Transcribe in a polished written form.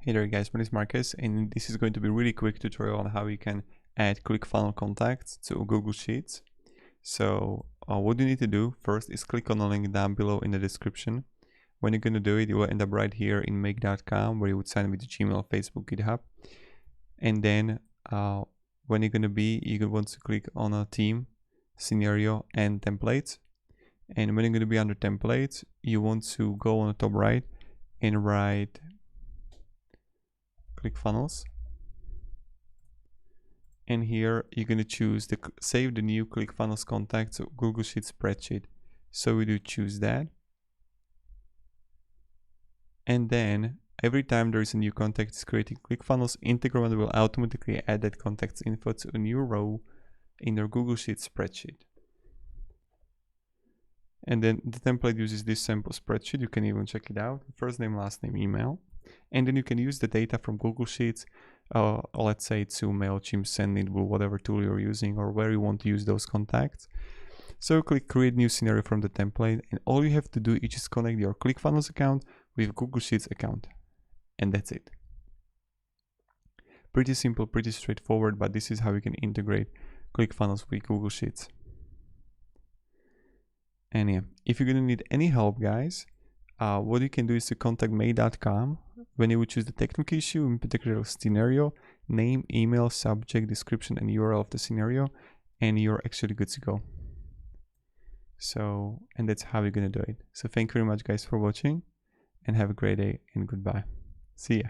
Hey there guys, my name is Marcus, and this is going to be a really quick tutorial on how you can add ClickFunnels contacts to Google Sheets. So what you need to do first is click on the link down below in the description. When you're going to do it, you will end up right here in make.com, where you would sign with Gmail, Facebook, GitHub. And then when you're going to be, you're going to want to click on a theme, scenario, and templates. And when you're going to be under templates, you want to go on the top right and write ClickFunnels, and here you're going to choose the save the new ClickFunnels contacts Google Sheet SpreadSheet. So we do choose that, and then every time there is a new contact is creating ClickFunnels, Integromat will automatically add that contact's info to a new row in your Google Sheet spreadsheet. And then the template uses this sample spreadsheet. You can even check it out: first name, last name, email. And then you can use the data from Google Sheets, let's say to MailChimp, Sendinblue, whatever tool you're using or where you want to use those contacts. So click create new scenario from the template, and all you have to do is just connect your ClickFunnels account with Google Sheets account. And that's it. Pretty simple, pretty straightforward, but this is how you can integrate ClickFunnels with Google Sheets. And yeah, if you're gonna need any help, guys, what you can do is to contact make.com. When you would choose the technical issue, in particular scenario, name, email, subject, description, and URL of the scenario, and you're actually good to go. So, and that's how you're gonna do it. So thank you very much guys for watching, and have a great day, and goodbye. See ya.